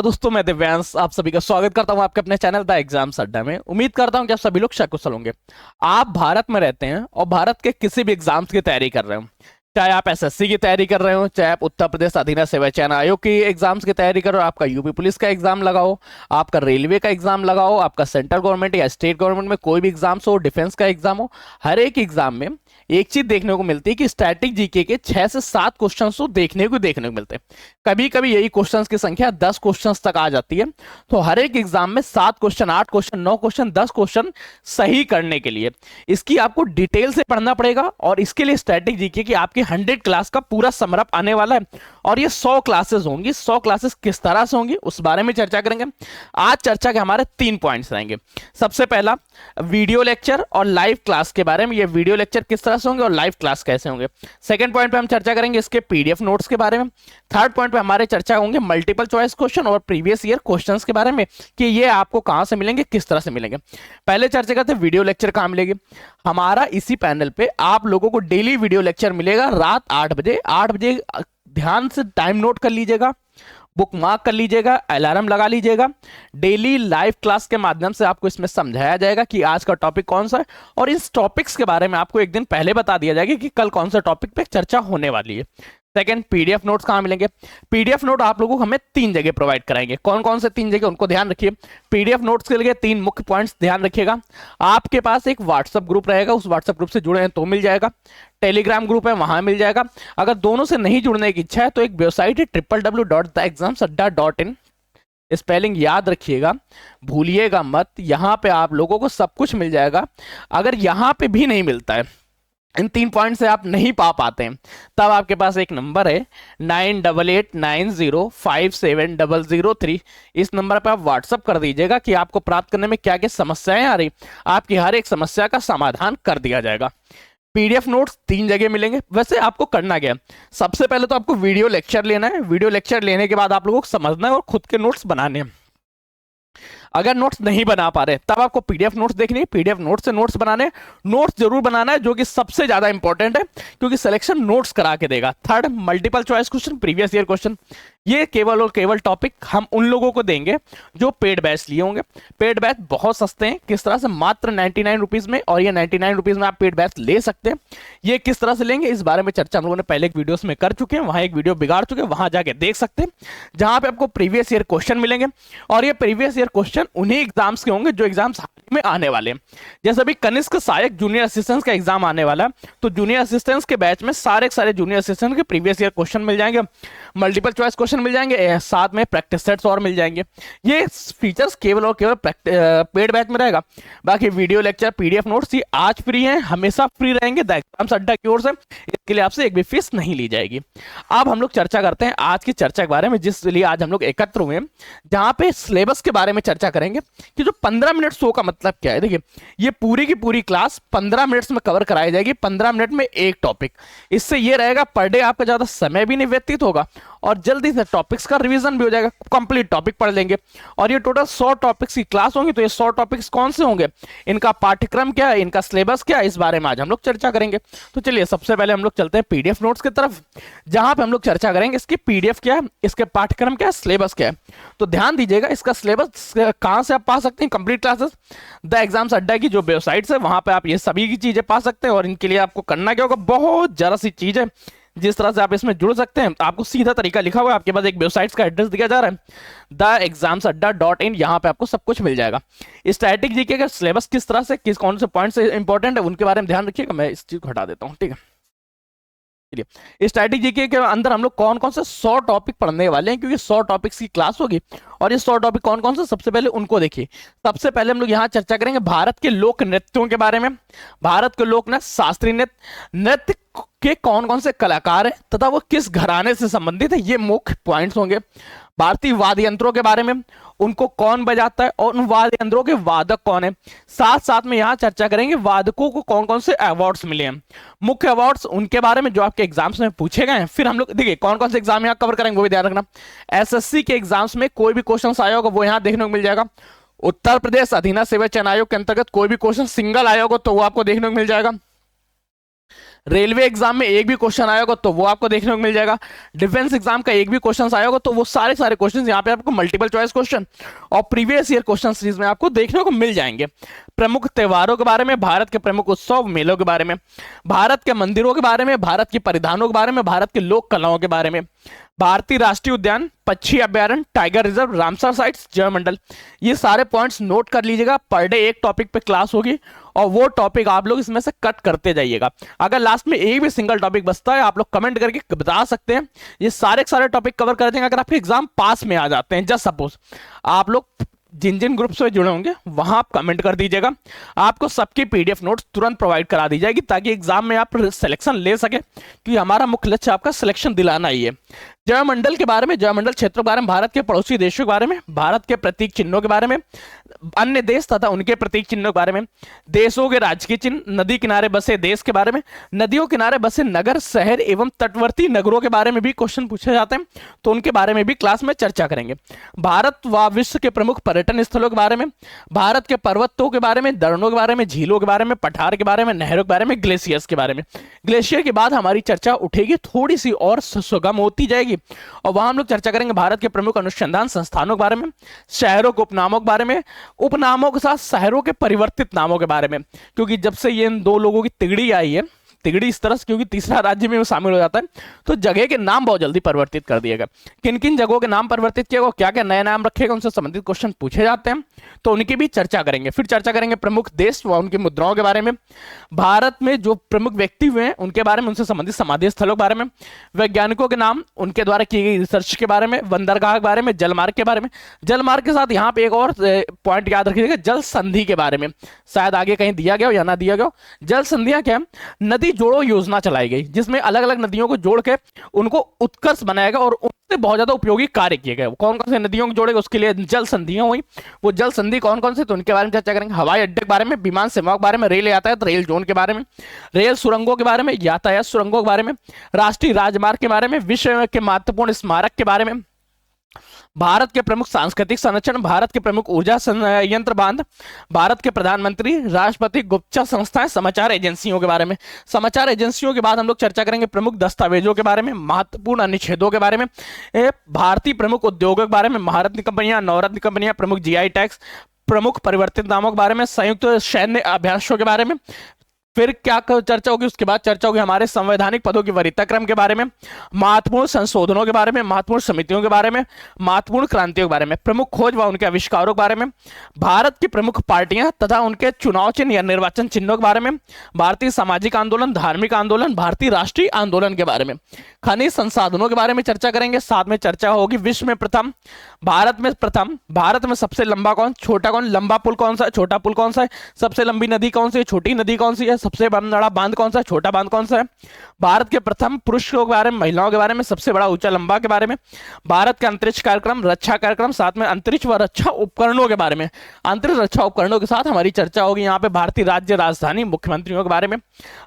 दोस्तों, मैं दिव्यांश आप सभी का स्वागत करता हूं आपके अपने चैनल द एग्जाम्स अड्डा में। उम्मीद करता हूं कि आप सभी लोग सकुशल होंगे। आप भारत में रहते हैं और भारत के किसी भी एग्जाम्स की तैयारी कर रहे हो, चाहे आप एसएससी की तैयारी कर रहे हो, चाहे आप उत्तर प्रदेश अधीनस्थ सेवा चयन आयोग की एग्जाम्स की तैयारी कर रहे हो, आपका यूपी पुलिस का एग्जाम लगाओ, आपका रेलवे का एग्जाम लगाओ, आपका सेंट्रल गवर्नमेंट या स्टेट गवर्नमेंट में कोई भी एग्जाम्स हो, डिफेंस का एग्जाम हो, हर एक एग्जाम में एक चीज देखने को मिलती है कि स्टैटिक जीके के 6 से 7 क्वेश्चन तो देखने को मिलते हैं। कभी कभी यही क्वेश्चंस की संख्या 10 क्वेश्चंस तक आ जाती है। तो हर एक एग्जाम में 7 क्वेश्चन, 8 क्वेश्चन, 9 क्वेश्चन, 10 क्वेश्चन सही करने के लिए इसकी आपको डिटेल से पढ़ना पड़ेगा। और इसके लिए स्टैटिक जीके की आपकी 100 क्लास का पूरा समरअप आने वाला है और ये 100 क्लासेस होंगी। 100 क्लासेस किस तरह से होंगी उस बारे में चर्चा करेंगे। आज चर्चा के हमारे 3 पॉइंट्स रहेंगे। सबसे पहला वीडियो लेक्चर और लाइव क्लास के बारे में, ये वीडियो लेक्चर किस तरह से होंगे और लाइव क्लास कैसे होंगे। सेकंड पॉइंट पे हम चर्चा करेंगे इसके पीडीएफ नोट्स के बारे में। थर्ड पॉइंट पे हमारे चर्चा होंगे मल्टीपल चॉइस क्वेश्चन और प्रीवियस ईयर क्वेश्चंस के बारे में कि ये आपको कहां से मिलेंगे, किस तरह से मिलेंगे। पहले चर्चा करते हैं वीडियो लेक्चर कहां मिलेगी। हमारा इसी पैनल पे आप लोगों को डेली वीडियो लेक्चर मिलेगा रात 8 बजे। 8 बजे ध्यान से टाइम नोट कर लीजिएगा, बुक मार्क कर लीजिएगा, अलार्म लगा लीजिएगा। डेली लाइव क्लास के माध्यम से आपको इसमें समझाया जाएगा कि आज का टॉपिक कौन सा है और इस टॉपिक्स के बारे में आपको एक दिन पहले बता दिया जाएगा कि कल कौन सा टॉपिक पे चर्चा होने वाली है। सेकंड, पीडीएफ नोट्स कहां मिलेंगे। पीडीएफ नोट आप लोगों को हमें 3 जगह प्रोवाइड कराएंगे। कौन कौन से 3 जगह उनको ध्यान रखिए। पीडीएफ नोट्स के लिए 3 मुख्य पॉइंट्स ध्यान रखिएगा। आपके पास एक व्हाट्सएप ग्रुप रहेगा, उस व्हाट्सएप ग्रुप से जुड़े हैं तो मिल जाएगा। टेलीग्राम ग्रुप है, वहां मिल जाएगा। अगर दोनों से नहीं जुड़ने की इच्छा है तो एक वेबसाइट है www.theexamsadda.in। स्पेलिंग याद रखिएगा, भूलिएगा मत। यहां पे आप लोगों को सब कुछ मिल जाएगा। अगर यहां पे भी नहीं मिलता है, इन 3 पॉइंट से आप नहीं पा पाते हैं, तब आपके पास एक नंबर है 9889057003। इस नंबर पर आप व्हाट्सअप कर दीजिएगा कि आपको प्राप्त करने में क्या क्या समस्याएं आ रही। आपकी हर एक समस्या का समाधान कर दिया जाएगा। पीडीएफ नोट्स 3 जगह मिलेंगे। वैसे आपको करना क्या है, सबसे पहले तो आपको वीडियो लेक्चर लेना है। वीडियो लेक्चर लेने के बाद आप लोगों को समझना है और खुद के नोट्स बनाने हैं। अगर नोट्स नहीं बना पा रहे तब आपको पीडीएफ नोट्स देखनी है। पीडीएफ नोट्स से नोट्स बनाने, नोट्स जरूर बनाना है, जो कि सबसे ज्यादा इंपॉर्टेंट है क्योंकि सिलेक्शन नोट्स करा के देगा। Third, multiple choice question, previous year question. ये केवल और केवल टॉपिक हम उन लोगों को देंगे जो पेड बैच लिए होंगे। पेड बैच बहुत सस्ते हैं। किस तरह से, मात्र 99 रुपीज में, और ये 99 रुपीज में आप पेड बैच ले सकते हैं। ये किस तरह से लेंगे इस बारे में चर्चा हम लोगों ने पहले एक वीडियोस में कर चुके हैं। वहां एक वीडियो बिगाड़ चुके हैं, वहां जाके देख सकते हैं, जहां पे आपको प्रीवियस ईयर क्वेश्चन मिलेंगे। और ये प्रीवियस ईयर क्वेश्चन उन्हीं एग्जाम्स के होंगे जो एग्जाम्स में आने वाले हैं। जैसे अभी कनिष्क सहायक जूनियर असिस्टेंट का एग्जाम आने वाला है, तो जूनियर असिस्टेंट के बैच में सारे जूनियर असिस्टेंट के प्रीवियस ईयर क्वेश्चन मिल जाएंगे, मल्टीपल चॉइस क्वेश्चन मिल जाएंगे, साथ में प्रैक्टिस सेट्स और मिल जाएंगे। ये फीचर्स केवल और केवल पेड बैच में रहेगा। बाकी वीडियो लेक्चर, पीडीएफ नोट्स ये आज फ्री हैं, हमेशा फ्री रहेंगे द एग्जाम्स अड्डा की ओर से। इसके लिए आपसे एक भी फीस नहीं ली जाएगी। अब हम लोग चर्चा करते हैं आज की चर्चा के बारे में, जिस लिए आज हम लोग एकत्र हुए हैं, जहां पे सिलेबस के बारे में चर्चा करेंगे कि जो 15 मिनट शो का मतलब क्या है। देखिए, ये पूरी की पूरी क्लास 15 मिनट्स में कवर कराई जाएगी। 15 मिनट में एक टॉपिक। इससे ये रहेगा पर डे आपका ज्यादा समय भी नहीं व्यतीत होगा और जल्दी से टॉपिक्स का रिवीजन भी हो जाएगा। कंप्लीट टॉपिक पढ़ लेंगे। और ये टोटल 100 टॉपिक्स की क्लास होंगी। तो ये 100 टॉपिक्स कौन से होंगे, इनका पाठ्यक्रम क्या है, इनका सिलेबस क्या है, इस बारे में आज हम लोग चर्चा करेंगे। तो चलिए सबसे पहले हम लोग चलते हैं पीडीएफ नोट्स की तरफ, जहां पे हम लोग चर्चा करेंगे इसकी पीडीएफ क्या है, इसके पाठ्यक्रम क्या है, सिलेबस क्या है। तो ध्यान दीजिएगा, इसका सिलेबस कहां से आप पा सकते हैं। कंप्लीट क्लासेस द एग्जाम्स अड्डा की जो वेबसाइट है, वहां पे आप ये सभी की चीजें पा सकते हैं। और इनके लिए आपको करना क्या होगा, बहुत जरा सी चीज है जिस तरह से आप इसमें जुड़ सकते हैं। आपको सीधा तरीका लिखा हुआ है, आपके पास एक वेबसाइट का एड्रेस दिया जा रहा है theexamsadda.in। यहाँ पे आपको सब कुछ मिल जाएगा। स्टैटिक जीके का सिलेबस किस तरह से, किस कौन से पॉइंट से इंपॉर्टेंट है उनके बारे में ध्यान रखिएगा। मैं इस चीज को हटा देता हूँ, ठीक है। स्टैटिक जीके के अंदर हम लोग कौन कौन से 100 टॉपिक पढ़ने वाले हैं, क्योंकि 100 टॉपिक्स की क्लास होगी। और ये 100 टॉपिक कौन कौन से, सबसे पहले उनको देखिए। सबसे पहले हम लोग यहाँ चर्चा करेंगे भारत के लोक नृत्यों के बारे में। भारत के लोक नृत्य, शास्त्रीय नृत्य, नृत्य के कौन कौन से कलाकार हैं तथा वो किस घराने से संबंधित है, ये मुख्य पॉइंट्स होंगे। भारतीय वाद्य यंत्रों के बारे में, उनको कौन बजाता है और उन वाद्य यंत्रों के वादक कौन है। साथ साथ में यहाँ चर्चा करेंगे वादकों को कौन कौन से अवार्ड्स मिले हैं, मुख्य अवार्ड्स उनके बारे में जो आपके एग्जाम्स में पूछे गए हैं। फिर हम लोग देखिए कौन कौन से एग्जाम यहाँ कवर करेंगे वो भी ध्यान रखना। एसएससी के एग्जाम्स में कोई भी क्वेश्चन आया होगा वो यहाँ देखने को मिल जाएगा। उत्तर प्रदेश अधीनस्थ सेवा चयन आयोग के अंतर्गत कोई भी क्वेश्चन सिंगल आया होगा तो वो आपको देखने को मिल जाएगा। रेलवे एग्जाम में एक भी क्वेश्चन आया होगा तो वो आपको देखने को मिल जाएगा। डिफेंस एग्जाम का एक भी क्वेश्चन आया होगा तो वो सारे सारे क्वेश्चन यहाँ पे आपको मल्टीपल चॉइस क्वेश्चन और प्रीवियस ईयर क्वेश्चन सीरीज में आपको देखने को मिल जाएंगे। प्रमुख त्योहारों के बारे में, भारत के प्रमुख उत्सव मेलों के बारे में, भारत के मंदिरों के बारे में, भारत के परिधानों के बारे में, भारत की लोक कलाओं के बारे में, भारतीय राष्ट्रीय उद्यान, पक्षी अभ्यारण्य, टाइगर रिजर्व, रामसर साइट्स, जयमंडल, ये सारे पॉइंट्स नोट कर लीजिएगा। पर डे एक टॉपिक पे क्लास होगी और वो टॉपिक आप लोग इसमें से कट करते जाइएगा। अगर लास्ट में एक भी सिंगल टॉपिक बचता है आप लोग कमेंट करके बता सकते हैं। ये सारे के सारे टॉपिक कवर कर देंगे अगर आपके एग्जाम पास में आ जाते हैं। जस्ट सपोज आप लोग जिन जिन ग्रुप से जुड़े होंगे वहां आप कमेंट कर दीजिएगा, आपको सबकी पीडीएफ नोट्स तुरंत प्रोवाइड करा दी जाएगी ताकि एग्जाम में आप सिलेक्शन ले सके, क्योंकि हमारा मुख्य लक्ष्य आपका सिलेक्शन दिलाना ही है। जयमंडल के बारे में, जयमंडल क्षेत्रों के बारे में, भारत के पड़ोसी देशों के बारे में, भारत के प्रतीक चिन्हों के बारे में, अन्य देश तथा उनके प्रतीक चिन्हों के बारे में, देशों के राजकीय चिन्ह, नदी किनारे बसे देश के बारे में, नदियों किनारे बसे नगर, शहर एवं तटवर्ती नगरों के बारे में भी क्वेश्चन पूछे जाते हैं तो उनके बारे में भी क्लास में चर्चा करेंगे। भारत व विश्व के प्रमुख पर्यटन स्थलों के बारे में, भारत के पर्वतों के बारे में, दर्रों के बारे में, झीलों के बारे में, पठार के बारे में, नहरों के बारे में, ग्लेशियर्स के बारे में। ग्लेशियर के बाद हमारी चर्चा उठेगी थोड़ी सी और सुगम होती जाएगी और वहां हम लोग चर्चा करेंगे भारत के प्रमुख अनुसंधान संस्थानों के बारे में, शहरों के उपनामों के बारे में, उपनामों के साथ शहरों के परिवर्तित नामों के बारे में, क्योंकि जब से ये इन दो लोगों की तिगड़ी आई है, तिगड़ी इस तरह से क्योंकि तीसरा राज्य में वो शामिल हो जाता है तो जगह के नाम बहुत जल्दी परिवर्तित कर दिएगा। किन किन जगहों के नाम परिवर्तित किए गए, क्या क्या नए नाम रखेगा, उनसे संबंधित क्वेश्चन पूछे जाते हैं तो उनकी भी चर्चा करेंगे। फिर चर्चा करेंगे प्रमुख देश व उनकी मुद्राओं के बारे में, भारत में जो प्रमुख व्यक्ति हुए हैं उनके बारे में, उनसे संबंधित समाधि स्थलों के बारे में, वैज्ञानिकों के नाम, उनके द्वारा की गई रिसर्च के बारे में, बंदरगाह के बारे में, जलमार्ग के बारे में। जलमार्ग के साथ यहाँ पे एक और पॉइंट याद रखिएगा, जल संधि के बारे में, शायद आगे कहीं दिया गया हो या ना दिया गया हो। जल संधियां क्या है, नदी जोड़ो योजना चलाई गई जिसमें अलग अलग नदियों को जोड़ के उनको उत्कर्ष बनाएगा और उनसे बहुत ज्यादा उपयोगी कार्य किए गए। कौन कौन से नदियों को जोड़ेगा उसके लिए जल संधियां हुई, वो जल संधि कौन कौन से तो उनके बारे में चर्चा करेंगे। हवाई अड्डे के बारे में, विमान सेवाओं के बारे में, रेल यातायात, रेल जोन के बारे में, रेल सुरंगों के बारे में, यातायात सुरंगों के बारे में, राष्ट्रीय राजमार्ग के बारे में, विश्व के महत्वपूर्ण स्मारक के बारे में, भारत के प्रमुख सांस्कृतिक संरक्षण, भारत के प्रमुख ऊर्जा संयंत्र बांध, भारत के प्रधानमंत्री, राष्ट्रपति, गुप्तचर संस्थाएं, समाचार एजेंसियों के बारे में। समाचार एजेंसियों के बाद हम लोग चर्चा करेंगे प्रमुख दस्तावेजों के बारे में, महत्वपूर्ण अनुच्छेदों के बारे में, भारतीय प्रमुख उद्योगों के बारे में, महारत्न कंपनियां, नवरत्न कंपनियां, प्रमुख जीआई टैक्स, प्रमुख परिवर्तित नामों के बारे में, संयुक्त सैन्य अभ्यासों के बारे में। फिर क्या चर्चा होगी, उसके बाद चर्चा होगी हमारे संवैधानिक पदों की वरीयता क्रम के बारे में, महत्वपूर्ण संशोधनों के बारे में, महत्वपूर्ण समितियों के बारे में, महत्वपूर्ण क्रांतियों के बारे में, प्रमुख खोज व उनके आविष्कारों के बारे में, भारत की प्रमुख पार्टियां तथा उनके चुनाव चिन्ह या निर्वाचन चिन्हों के बारे में, भारतीय सामाजिक आंदोलन, धार्मिक आंदोलन, भारतीय राष्ट्रीय आंदोलन के बारे में, खनिज संसाधनों के बारे में चर्चा करेंगे। साथ में चर्चा होगी विश्व में प्रथम, भारत में सबसे लंबा कौन, छोटा कौन, लंबा पुल कौन सा है, छोटा पुल कौन सा है, सबसे लंबी नदी कौन सी है, छोटी नदी कौन सी है, सबसे बड़ा बांध कौन सा है, छोटा बांध कौन सा है, भारत के प्रथम पुरुषों के बारे में, महिलाओं के बारे में, सबसे बड़ा ऊंचा लंबा के बारे में, भारत के अंतरिक्ष कार्यक्रम, रक्षा कार्यक्रम, साथ में अंतरिक्ष व रक्षा उपकरणों के बारे में। अंतरिक्ष रक्षा उपकरणों के साथ हमारी चर्चा होगी यहाँ पे भारतीय राज्य राजधानी, मुख्यमंत्रियों के बारे में,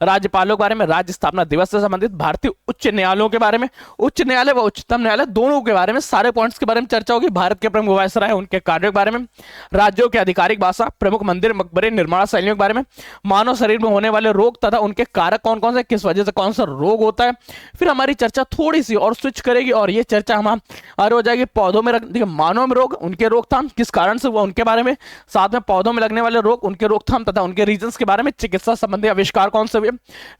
राज्यपालों के बारे में, राज्य स्थापना दिवस से संबंधित, भारतीय उच्च न्यायालयों के बारे में, उच्च न्यायालय व उच्चतम न्यायालय दोनों के बारे में सारे पॉइंट्स के बारे में चर्चा होगी। भारत के प्रमुख वायसराय उनके कार्यों के बारे में, राज्यों की आधिकारिक भाषा, प्रमुख मंदिर मकबरे निर्माण शैलियों के बारे में, मानव शरीर में होने वाले रोग तथा उनके कारक कौन कौन से, किस वजह से कौन सा रोग होता है। फिर हमारी चर्चा थोड़ी सी और स्विच करेगी और ये चर्चा हमारी हो जाएगी पौधों में मानव में रोग, उनके रोकथाम किस कारण से हुआ उनके बारे में, साथ में पौधों में लगने वाले रोग, उनके रोकथाम तथा उनके रीजंस के बारे में, चिकित्सा संबंधी आविष्कार कौन से हुए,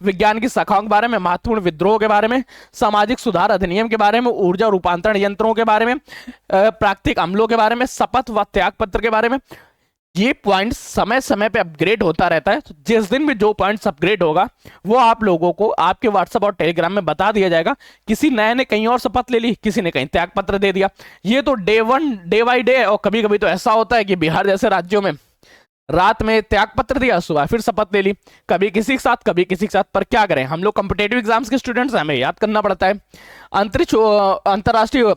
विज्ञान की शाखाओं के बारे में, महत्वपूर्ण विद्रोह के बारे में, सामाजिक सुधार अधिनियम के बारे में, ऊर्जा रूपांतरण यंत्रों के बारे में, प्राकृतिक अम्लों के बारे में, शपथ व त्याग पत्र के बारे में। ये पॉइंट समय समय पे अपग्रेड होता रहता है, तो जिस दिन भी जो पॉइंट्स अपग्रेड होगा वो आप लोगों को आपके व्हाट्सएप और टेलीग्राम में बता दिया जाएगा। किसी नए ने कहीं और शपथ ले ली, किसी ने कहीं त्याग पत्र दे दिया, ये तो डे बाई डे। और कभी कभी तो ऐसा होता है कि बिहार जैसे राज्यों में रात में त्याग पत्र दिया, सुबह फिर शपथ ले ली, कभी किसी के साथ कभी किसी के साथ। पर क्या करें, हम लोग कॉम्पिटेटिव एग्जाम्स के स्टूडेंट्स हैं, हमें याद करना पड़ता है। अंतर्राष्ट्रीय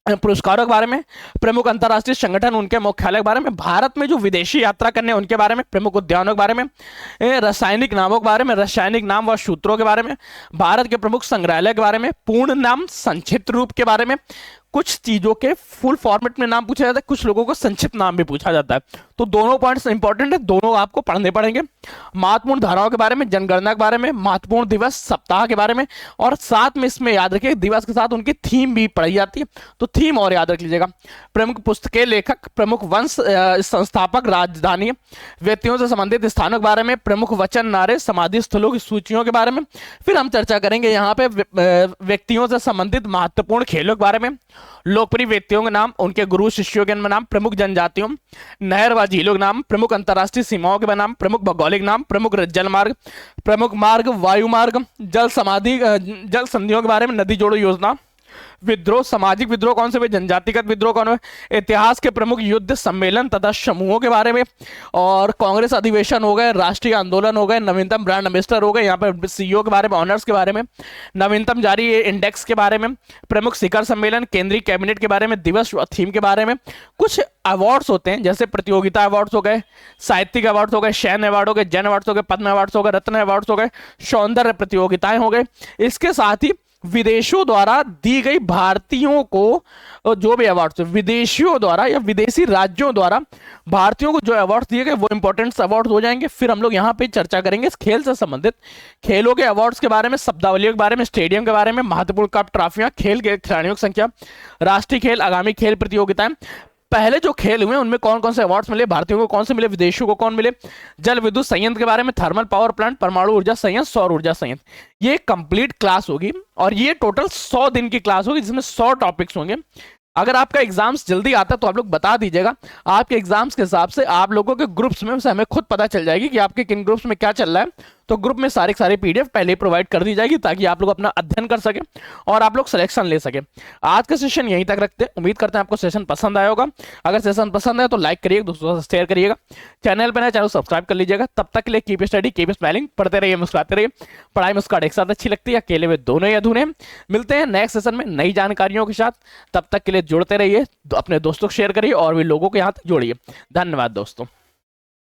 पुरस्कारों के बारे में, प्रमुख अंतर्राष्ट्रीय संगठन उनके मुख्यालय के बारे में, भारत में जो विदेशी यात्रा करने उनके बारे में, प्रमुख उद्यानों के बारे में, रासायनिक नामों के बारे में, रासायनिक नाम व सूत्रों के बारे में, भारत के प्रमुख संग्रहालय के बारे में, पूर्ण नाम संक्षिप्त रूप के बारे में, कुछ चीजों के फुल फॉर्मेट में नाम पूछा जाता है, कुछ लोगों को संक्षिप्त नाम भी पूछा जाता है। तो दोनों पॉइंट्स इंपॉर्टेंट है, दोनों आपको पढ़ने पड़ेंगे। महत्वपूर्ण धाराओं के बारे में, जनगणना के बारे में, महत्वपूर्ण दिवस सप्ताह के बारे में, और साथ में इसमें याद रखिए दिवस के साथ उनकी थीम भी पढ़ी जाती है, तो थीम और याद रख लीजिएगा। प्रमुख पुस्तकें, लेखक, प्रमुख वंश संस्थापक, राजधानी, व्यक्तियों से संबंधित स्थानों के बारे में, प्रमुख वचन नारे, समाधि स्थलों की सूचियों के बारे में। फिर हम चर्चा करेंगे यहाँ पे व्यक्तियों से संबंधित महत्वपूर्ण खेलों के बारे में, लोकप्रिय व्यक्तियों के नाम, उनके गुरु शिष्यों के नाम, प्रमुख जनजातियों, नहर व झीलों के नाम, प्रमुख अंतर्राष्ट्रीय सीमाओं के नाम, प्रमुख भौगोलिक नाम, प्रमुख जल मार्ग, प्रमुख मार्ग, वायु मार्ग, जल संधियों के बारे में, नदी जोड़ो योजना, विद्रोह, सामाजिक विद्रोह कौन से हुए, जनजातिगत विद्रोह कौन हुए, इतिहास के प्रमुख युद्ध, सम्मेलन तथा समूहों के बारे में, और कांग्रेस अधिवेशन हो गए, राष्ट्रीय आंदोलन हो गए, नवीनतम ब्रांड एम्बेसडर हो गए, यहाँ पर सीईओ के बारे में, ऑनर्स के बारे में, नवीनतम जारी इंडेक्स के बारे में, प्रमुख शिखर सम्मेलन, केंद्रीय कैबिनेट के बारे में, दिवस थीम के बारे में। कुछ अवार्ड्स होते हैं जैसे प्रतियोगिता अवार्ड्स हो गए, साहित्यिक अवार्ड्स हो गए, शैन अवार्ड हो गए, जैन अवार्ड्स हो गए, पद्म अवार्ड्स हो गए, रत्न अवार्ड्स हो गए, सौंदर्य प्रतियोगिताएं हो गए। इसके साथ ही विदेशों द्वारा दी गई भारतीयों को जो भी अवार्ड्स, विदेशियों द्वारा या विदेशी राज्यों द्वारा भारतीयों को जो अवार्ड्स दिए गए वो इंपॉर्टेंट अवार्ड्स हो जाएंगे। फिर हम लोग यहाँ पे चर्चा करेंगे इस खेल से संबंधित खेलों के अवार्ड्स के बारे में, शब्दावलियों के बारे में, स्टेडियम के बारे में, महत्वपूर्ण कप, ट्रॉफियां, खेल के खिलाड़ियों की संख्या, राष्ट्रीय खेल, आगामी खेल प्रतियोगिताएं, पहले जो खेल हुए उनमें कौन कौन से अवार्ड्स मिले, भारतीयों को कौन से मिले, विदेशियों को कौन मिले, जल विद्युत संयंत्र के बारे में, थर्मल पावर प्लांट, परमाणु ऊर्जा संयंत्र, सौर ऊर्जा संयंत्र। ये कंप्लीट क्लास होगी और ये टोटल 100 दिन की क्लास होगी जिसमें 100 टॉपिक्स होंगे। अगर आपका एग्जाम्स जल्दी आता है तो आप लोग बता दीजिएगा, आपके एग्जाम्स के हिसाब से आप लोगों के ग्रुप्स में से हमें खुद पता चल जाएगी कि आपके किन ग्रुप्स में क्या चल रहा है। तो ग्रुप में सारी पीडीएफ पहले ही प्रोवाइड कर दी जाएगी ताकि आप लोग अपना अध्ययन कर सके और आप लोग सिलेक्शन ले सके। आज का सेशन यहीं तक रखते हैं, उम्मीद करते हैं आपको सेशन पसंद आया होगा। अगर सेशन पसंद आए तो लाइक करिएगा, दोस्तों से शेयर करिएगा, चैनल पर नए चैनल सब्सक्राइब कर लीजिएगा। तब तक के लिए कीप स्टडी, कीप स्माइलिंग, पढ़ते रहिए, मुस्कुराते रहिए। पढ़ाई मुस्कुराहट एक साथ अच्छी लगती है, अकेले में दोनों ही अधूरे हैं। मिलते हैं नेक्स्ट सेशन में नई जानकारियों के साथ, तब तक के लिए जुड़ते रहिए, अपने दोस्तों को शेयर करिए और भी लोगों को यहाँ तक जोड़िए। धन्यवाद दोस्तों।